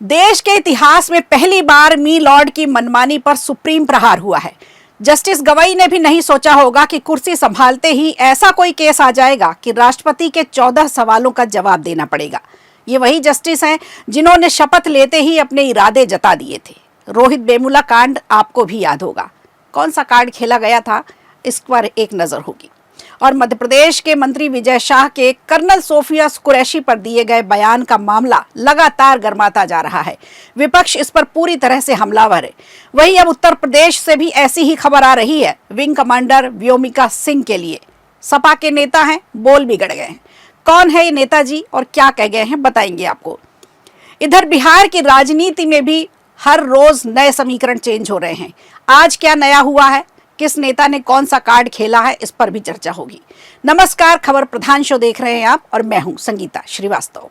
देश के इतिहास में पहली बार मी लॉर्ड की मनमानी पर सुप्रीम प्रहार हुआ है। जस्टिस गवई ने भी नहीं सोचा होगा कि कुर्सी संभालते ही ऐसा कोई केस आ जाएगा कि राष्ट्रपति के 14 सवालों का जवाब देना पड़ेगा। ये वही जस्टिस हैं जिन्होंने शपथ लेते ही अपने इरादे जता दिए थे। रोहित वेमुला कांड आपको भी याद होगा। कौन सा कार्ड खेला गया था, इस पर एक नजर होगी। और मध्य प्रदेश के मंत्री विजय शाह के कर्नल सोफिया कुरैशी पर दिए गए बयान का मामला लगातार गर्माता जा रहा है। विपक्ष इस पर पूरी तरह से हमलावर है। वहीं अब उत्तर प्रदेश से भी ऐसी ही खबर आ रही है। विंग कमांडर व्योमिका सिंह के लिए सपा के नेता हैं, बोल बिगड़ गए हैं। कौन है ये नेताजी और क्या कह गए हैं, बताएंगे आपको। इधर बिहार की राजनीति में भी हर रोज नए समीकरण चेंज हो रहे हैं। आज क्या नया हुआ है, किस नेता ने कौन सा कार्ड खेला है, इस पर भी चर्चा होगी। नमस्कार, खबर प्रधान शो देख रहे हैं आप और मैं हूं संगीता श्रीवास्तव।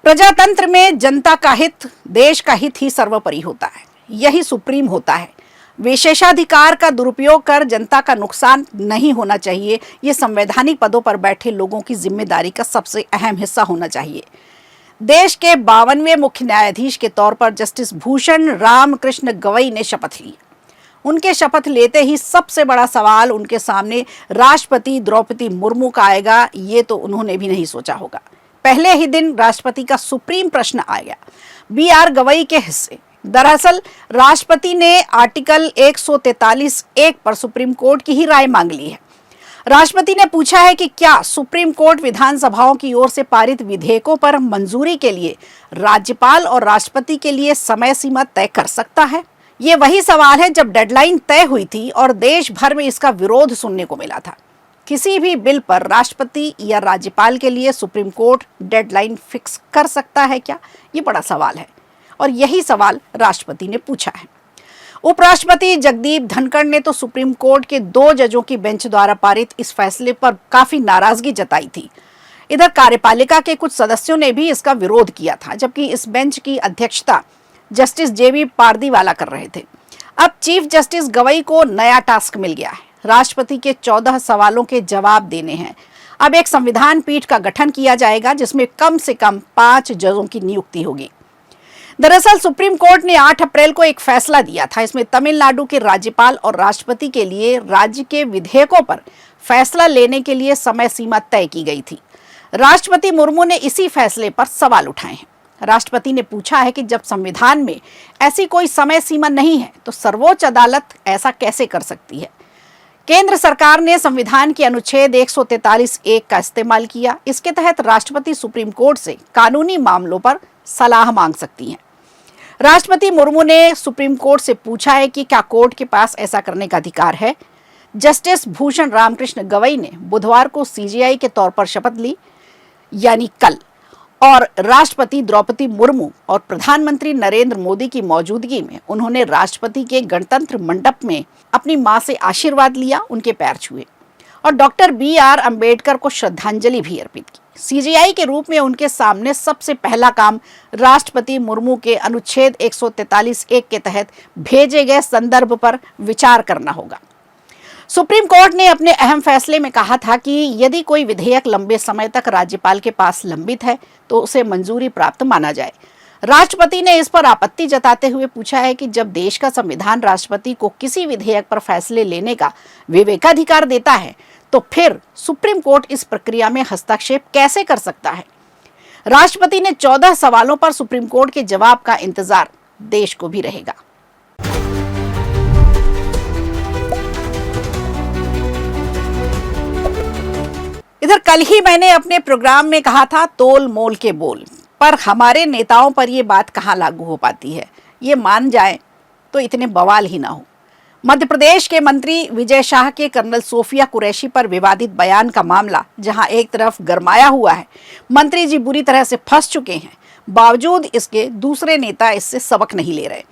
प्रजातंत्र में जनता का हित, देश का हित ही सर्वोपरि होता है। यही सुप्रीम होता है। विशेषाधिकार का दुरुपयोग कर जनता का नुकसान नहीं होना चाहिए। ये संवैधानिक पदों पर बैठे लोगों की जिम्मेदारी का सबसे अहम हिस्सा होना चाहिए। देश के 52वें मुख्य न्यायाधीश के तौर पर जस्टिस भूषण राम कृष्ण गवई ने शपथ ली। उनके शपथ लेते ही सबसे बड़ा सवाल उनके सामने राष्ट्रपति द्रौपदी मुर्मू का आएगा। ये तो उन्होंने भी नहीं सोचा होगा। पहले ही दिन राष्ट्रपति का सुप्रीम प्रश्न आया, BR गवई के हिस्से। दरअसल राष्ट्रपति ने आर्टिकल 143(1) पर सुप्रीम कोर्ट की ही राय मांग ली है। राष्ट्रपति ने पूछा है कि क्या सुप्रीम कोर्ट विधानसभाओं की ओर से पारित विधेयकों पर मंजूरी के लिए राज्यपाल और राष्ट्रपति के लिए समय सीमा तय कर सकता है। ये वही सवाल है जब डेडलाइन तय हुई थी और देश भर में इसका विरोध सुनने को मिला था। किसी भी बिल पर राष्ट्रपति या राज्यपाल के लिए सुप्रीम कोर्ट डेडलाइन फिक्स कर सकता है क्या, ये बड़ा सवाल है और यही सवाल राष्ट्रपति ने पूछा है। उपराष्ट्रपति जगदीप धनखड़ ने तो सुप्रीम कोर्ट के 2 जजों की बेंच द्वारा पारित इस फैसले पर काफी नाराजगी जताई थी। इधर कार्यपालिका के कुछ सदस्यों ने भी इसका विरोध किया था, जबकि इस बेंच की अध्यक्षता जस्टिस JB पारदीवाला कर रहे थे। अब चीफ जस्टिस गवई को नया टास्क मिल गया है। राष्ट्रपति के 14 सवालों के जवाब देने हैं। अब एक संविधान पीठ का गठन किया जाएगा जिसमें कम से कम 5 जजों की नियुक्ति होगी। दरअसल सुप्रीम कोर्ट ने 8 अप्रैल को एक फैसला दिया था। इसमें तमिलनाडु के राज्यपाल और राष्ट्रपति के लिए राज्य के विधेयकों पर फैसला लेने के लिए समय सीमा तय की गई थी। राष्ट्रपति मुर्मू ने इसी फैसले पर सवाल उठाए हैं। राष्ट्रपति ने पूछा है कि जब संविधान में ऐसी कोई समय सीमा नहीं है तो सर्वोच्च अदालत ऐसा कैसे कर सकती है। केंद्र सरकार ने संविधान के अनुच्छेद 143(1) का इस्तेमाल किया। इसके तहत राष्ट्रपति सुप्रीम कोर्ट से कानूनी मामलों पर सलाह मांग सकती हैं। राष्ट्रपति मुर्मू ने सुप्रीम कोर्ट से पूछा है कि क्या कोर्ट के पास ऐसा करने का अधिकार है। जस्टिस भूषण रामकृष्ण गवई ने बुधवार को CJI के तौर पर शपथ ली, यानी कल, और राष्ट्रपति द्रौपदी मुर्मू और प्रधानमंत्री नरेंद्र मोदी की मौजूदगी में उन्होंने राष्ट्रपति के गणतंत्र मंडप में अपनी मां से आशीर्वाद लिया, उनके पैर छुए और डॉक्टर BR अंबेडकर को श्रद्धांजलि भी अर्पित की। CJI के रूप में उनके सामने सबसे पहला काम राष्ट्रपति मुर्मू के अनुच्छेद 143(1) के तहत भेजे गए संदर्भ पर विचार करना होगा। सुप्रीम कोर्ट ने अपने अहम फैसले में कहा था कि यदि कोई विधेयक लंबे समय तक राज्यपाल के पास लंबित है तो उसे मंजूरी प्राप्त माना जाए। राष्ट्रपति ने इस पर आपत्ति जताते हुए पूछा है कि जब देश का संविधान राष्ट्रपति को किसी विधेयक पर फैसले लेने का विवेकाधिकार देता है तो फिर सुप्रीम कोर्ट इस प्रक्रिया में हस्तक्षेप कैसे कर सकता है। राष्ट्रपति ने 14 सवालों पर सुप्रीम कोर्ट के जवाब का इंतजार देश को भी रहेगा। इधर कल ही मैंने अपने प्रोग्राम में कहा था तोल मोल के बोल, पर हमारे नेताओं पर यह बात कहाँ लागू हो पाती है। ये मान जाए तो इतने बवाल ही ना हो। मध्य प्रदेश के मंत्री विजय शाह के कर्नल सोफिया कुरैशी पर विवादित बयान का मामला जहां एक तरफ गरमाया हुआ है, मंत्री जी बुरी तरह से फंस चुके हैं, बावजूद इसके दूसरे नेता इससे सबक नहीं ले रहे।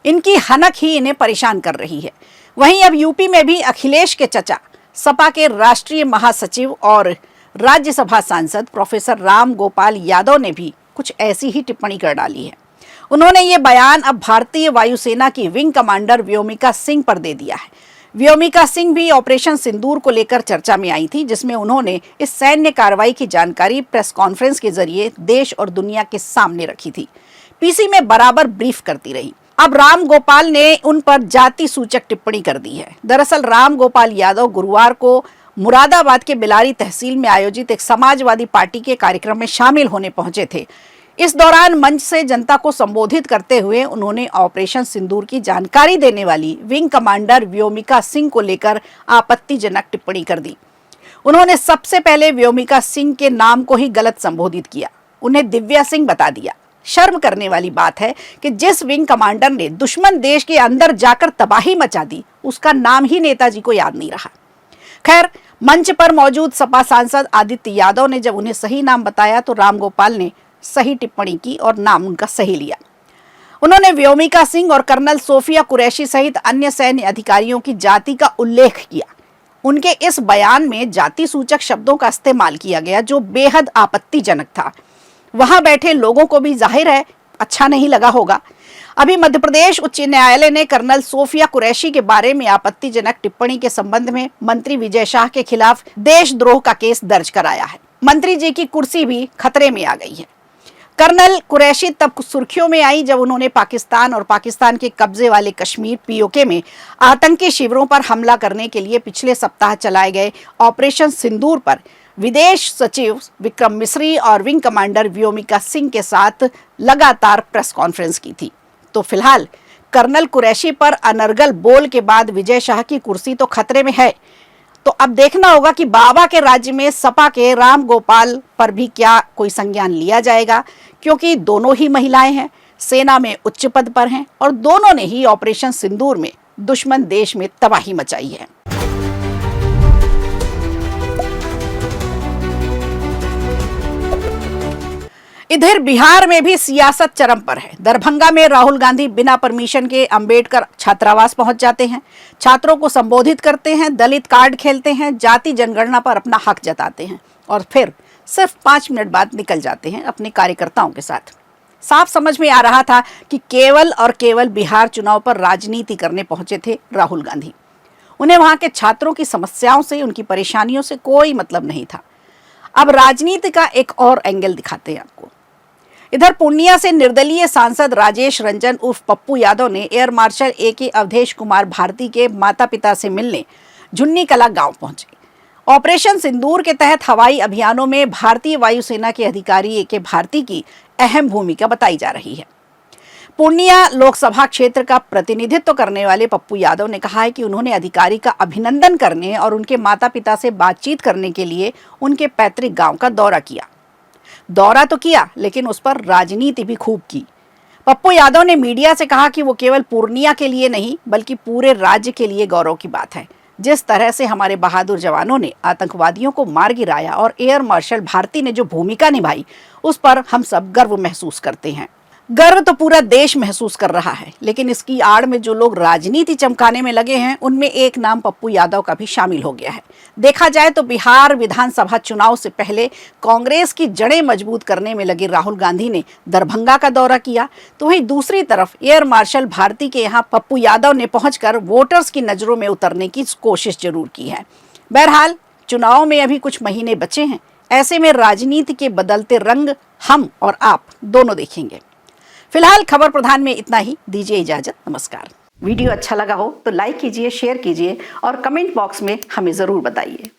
इनकी हनक ही इन्हें परेशान कर रही है। वहीं अब यूपी में भी अखिलेश के चचा, सपा के राष्ट्रीय महासचिव और राज्यसभा सांसद प्रोफेसर राम गोपाल यादव ने भी कुछ ऐसी ही टिप्पणी कर डाली है। उन्होंने ये बयान अब भारतीय वायुसेना की विंग कमांडर व्योमिका सिंह पर दे दिया है। व्योमिका सिंह भी ऑपरेशन सिंदूर को लेकर चर्चा में आई थी, जिसमें उन्होंने इस सैन्य कार्रवाई की जानकारी प्रेस कॉन्फ्रेंस के जरिए देश और दुनिया के सामने रखी थी। पीसी में बराबर ब्रीफ करती रही। अब राम गोपाल ने उन पर जाति सूचक टिप्पणी कर दी है। दरअसल राम गोपाल यादव गुरुवार को मुरादाबाद के बिलारी तहसील में आयोजित एक समाजवादी पार्टी के कार्यक्रम में शामिल होने पहुंचे थे। इस दौरान मंच से जनता को संबोधित करते हुए उन्होंने ऑपरेशन सिंदूर की जानकारी देने वाली विंग कमांडर व्योमिका सिंह को लेकर आपत्तिजनक टिप्पणी कर दी। उन्होंने सबसे पहले व्योमिका सिंह के नाम को ही गलत संबोधित किया, उन्हें दिव्या सिंह बता दिया। शर्म करने वाली बात है कि जिस विंग कमांडर ने दुश्मन देश के अंदर जाकर तबाही मचा दी, उसका नाम ही नेताजी को याद नहीं रहा। खैर, मंच पर मौजूद सपा सांसद आदित्य यादव ने जब उन्हें सही नाम बताया तो रामगोपाल ने सही टिप्पणी की और नाम उनका सही लिया। उन्होंने व्योमिका सिंह और कर्नल सोफिया कुरैशी सहित अन्य सैन्य अधिकारियों की जाति का उल्लेख किया। उनके इस बयान में जाति सूचक शब्दों का इस्तेमाल किया गया, जो बेहद आपत्तिजनक था। वहां बैठे लोगों को भी जाहिर है अच्छा नहीं लगा होगा। अभी मध्य प्रदेश उच्च न्यायालय ने कर्नल सोफिया कुरैशी के बारे में आपत्तिजनक टिप्पणी के संबंध में मंत्री विजय शाह के खिलाफ देशद्रोह का केस दर्ज कराया है। मंत्री जी की कुर्सी भी खतरे में आ गई है। कर्नल कुरैशी तब सुर्खियों में आई जब उन्होंने पाकिस्तान और पाकिस्तान के कब्जे वाले कश्मीर पीओके में आतंकी शिविरों पर हमला करने के लिए पिछले सप्ताह चलाए गए ऑपरेशन सिंदूर पर विदेश सचिव विक्रम मिस्री और विंग कमांडर व्योमिका सिंह के साथ लगातार प्रेस कॉन्फ्रेंस की थी। तो फिलहाल कर्नल कुरैशी पर अनर्गल बोल के बाद विजय शाह की कुर्सी तो खतरे में है। तो अब देखना होगा कि बाबा के राज्य में सपा के राम गोपाल पर भी क्या कोई संज्ञान लिया जाएगा, क्योंकि दोनों ही महिलाएं हैं, सेना में उच्च पद पर हैं और दोनों ने ही ऑपरेशन सिंदूर में दुश्मन देश में तबाही मचाई है। इधर बिहार में भी सियासत चरम पर है। दरभंगा में राहुल गांधी बिना परमिशन के अंबेडकर छात्रावास पहुंच जाते हैं, छात्रों को संबोधित करते हैं, दलित कार्ड खेलते हैं, जाति जनगणना पर अपना हक जताते हैं और फिर सिर्फ 5 मिनट बाद निकल जाते हैं अपने कार्यकर्ताओं के साथ। साफ समझ में आ रहा था कि केवल और केवल बिहार चुनाव पर राजनीति करने पहुंचे थे राहुल गांधी। उन्हें वहां के छात्रों की समस्याओं से, उनकी परेशानियों से कोई मतलब नहीं था। अब राजनीति का एक और एंगल दिखाते हैं आपको। इधर पूर्णिया से निर्दलीय सांसद राजेश रंजन उर्फ पप्पू यादव ने air marshal A K. Awadhesh Kumar Bharti के माता पिता से मिलने झुन्नी कला गांव पहुंचे। ऑपरेशन सिंदूर के तहत हवाई अभियानों में भारतीय वायुसेना के अधिकारी ए.के. भारती की अहम भूमिका बताई जा रही है। पूर्णिया लोकसभा क्षेत्र का प्रतिनिधित्व करने वाले पप्पू यादव ने कहा है कि उन्होंने अधिकारी का अभिनंदन करने और उनके माता पिता से बातचीत करने के लिए उनके पैतृक गांव का दौरा किया। दौरा तो किया, लेकिन उस पर राजनीति भी खूब की। पप्पू यादव ने मीडिया से कहा कि वो केवल पूर्णिया के लिए नहीं बल्कि पूरे राज्य के लिए गौरव की बात है। जिस तरह से हमारे बहादुर जवानों ने आतंकवादियों को मार गिराया और एयर मार्शल भारती ने जो भूमिका निभाई, उस पर हम सब गर्व महसूस करते हैं। गर्व तो पूरा देश महसूस कर रहा है, लेकिन इसकी आड़ में जो लोग राजनीति चमकाने में लगे हैं, उनमें एक नाम पप्पू यादव का भी शामिल हो गया है। देखा जाए तो बिहार विधानसभा चुनाव से पहले कांग्रेस की जड़ें मजबूत करने में लगे राहुल गांधी ने दरभंगा का दौरा किया, तो वहीं दूसरी तरफ एयर मार्शल भारती के यहाँ पप्पू यादव ने पहुंचकर वोटर्स की नजरों में उतरने की कोशिश जरूर की है। बहरहाल चुनाव में अभी कुछ महीने बचे हैं, ऐसे में राजनीति के बदलते रंग हम और आप दोनों देखेंगे। फिलहाल खबर प्रधान में इतना ही। दीजिए इजाजत, नमस्कार। वीडियो अच्छा लगा हो तो लाइक कीजिए, शेयर कीजिए और कमेंट बॉक्स में हमें जरूर बताइए।